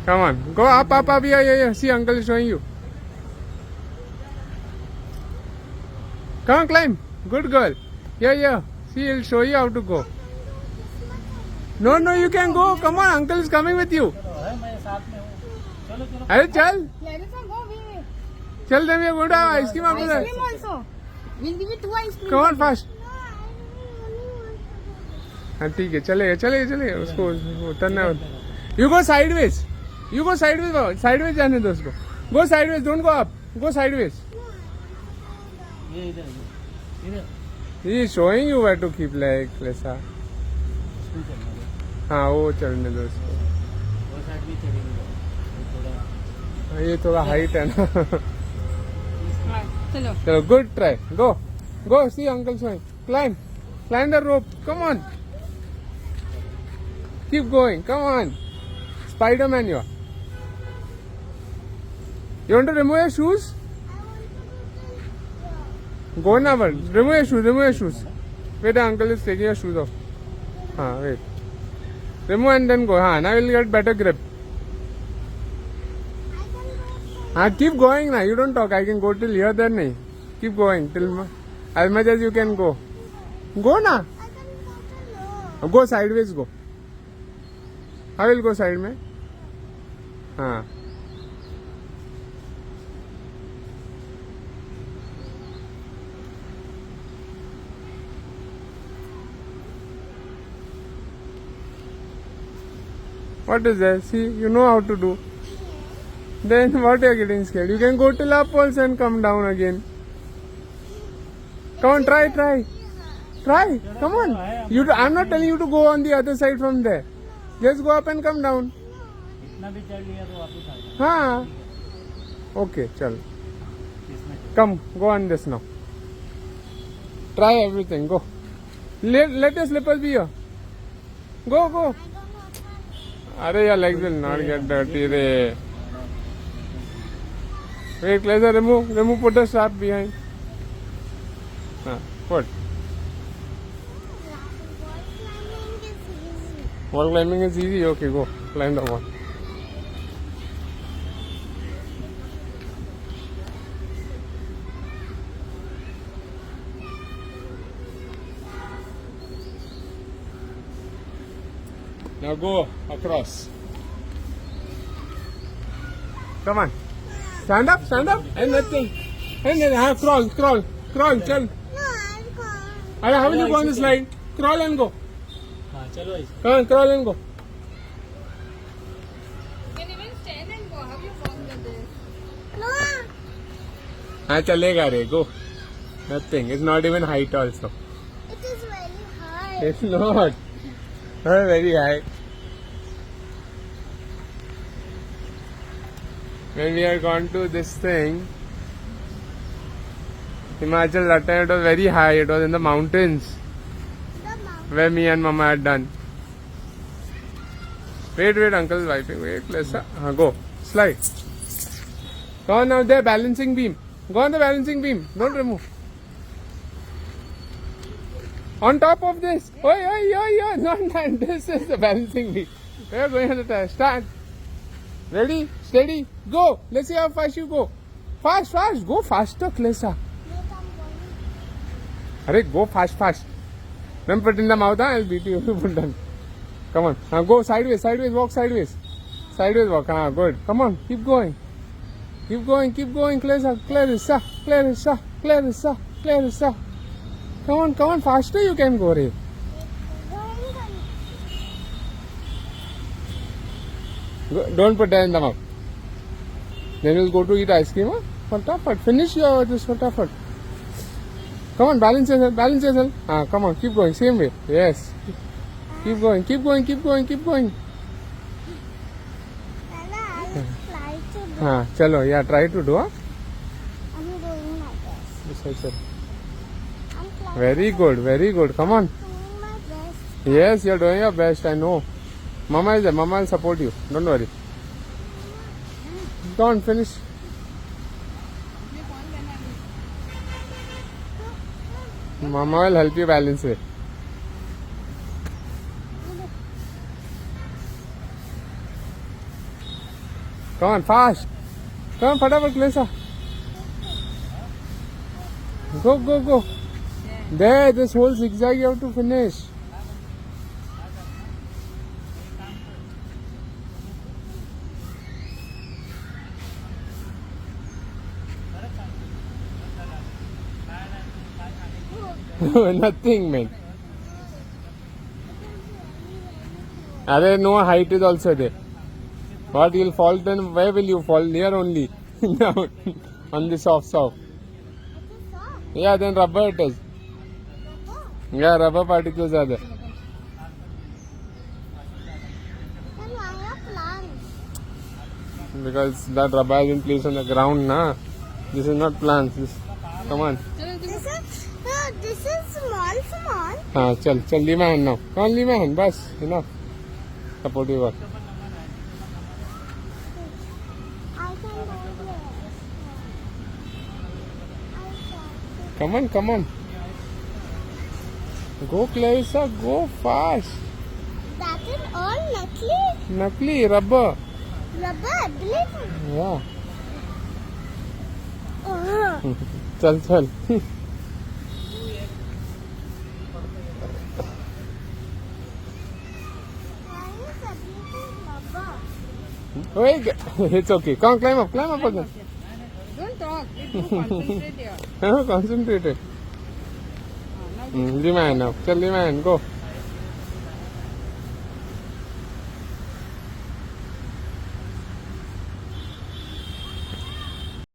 Come on, go up, up, up. Yeah. See, uncle is showing you. Come on, climb. Good girl. Yeah. See, he'll show you how to go. No, you can go. Come on, uncle is coming with you. अरे चल चल, then we are going to have ice cream after that. Also, we'll give you 2 ice cream. Come on fast. हाँ ठीक है, चलेगा उसको उतरना है. You go sideways. Sideways जाने दो उसको. Go sideways, don't go up. Go sideways. He is showing you where to keep like Lisa. हाँ वो चलने दो उसको. ये थोड़ा हाइट है ना. चलो good try. Go see uncle showing. Climb the rope. Come on. Keep going. Come on. Spider-Man you are. You want to remove your shoes? Go now, but remove your shoes. Wait, the uncle is taking your shoes off. Wait. Remove and then go. Now you'll get better grip. Keep going now. You don't talk. I can go till here then. Nahi. Keep going till as much as you can go. Go na. Go sideways. Go. I will go side में. हाँ. What is that? See, you know how to do. Then what are you getting scared? You can go till up also and come down again. Come on, try. Come on. I'm not telling you to go on the other side from there. Just go up and come down. इतना भी चढ़ लिया तो वापस आ जाए. हाँ. Okay, चल. Come, go on this now. Try everything. Go. Let your slippers be here. Go. अरे your legs will not get dirty. Wait, let's remove. Put the strap behind. Put. Wall climbing is easy. Okay, go. Climb the wall. Now go across. Come on. Stand up. And nothing. And then crawl. Chal. No, I'm going. How will you go on the slide? Crawl and go. हाँ चलो ऐसे. Come on, crawl and go. You can even stand and go. How you walk with this? No. हाँ चलेगा रे. Go. Nothing. It's not even height also. It is very hard. It's not. Not very high. When we had gone to this thing, Himachal, that time it was very high. It was in the mountains where me and Mama had done. Wait, uncle is wiping. Wait, let's go. Slide. Go on now there, balancing beam. Go on the balancing beam. Don't remove. On top of this. Oh, not that. This is the balancing beam. We are going on the test. Start. Ready? Steady. Go. Let's see how fast you go. Fast. Go faster, Klesa. Arey, go fast. Don't put in the mouth, I'll beat you. Done. Come on. Now go sideways. Walk sideways. Sideways walk. Good. Come on. Keep going. Clarissa. Come on. Faster you can go, Ray. Don't put that in the mouth. Then we'll go to eat ice cream. Fatafat. Finish this fatafat. Come on, balance yourself. Come on, keep going, same way. Yes. Keep going. Nana, I try to do. Chalo, yeah, try to do. I'm doing my best. This side. I'm trying. Very good. Come on. Doing my best. Yes, you're doing your best, I know. Mama is there. Mama will support you. Don't worry. Go on, finish. Mama will help you balance it. Come on, fast. Come on, फटाफट Lisa. Go, go, go. There, this whole zigzag you have to finish. Nothing, man. Arey, no height is also there. What, you'll fall then? Where will you fall? Here only. Down. On the soft. Yeah, then rubber it is. Yeah, rubber particles are there. Because that rubber has been placed on the ground, na. This is not plants. Come on. This is small. हाँ चल leave my hand now. Come on, leave my hand. बस enough. Supportive work. I can go there. Come on. Go, Clarissa. Go fast. That is all Nakli. नकली rubber. Rubber, believe me. Yeah. Oh. चल. Wait, it's okay. Come on, climb up again. Don't talk. You concentrate here. Concentrate. Leave my hand now. Leave my hand. Go.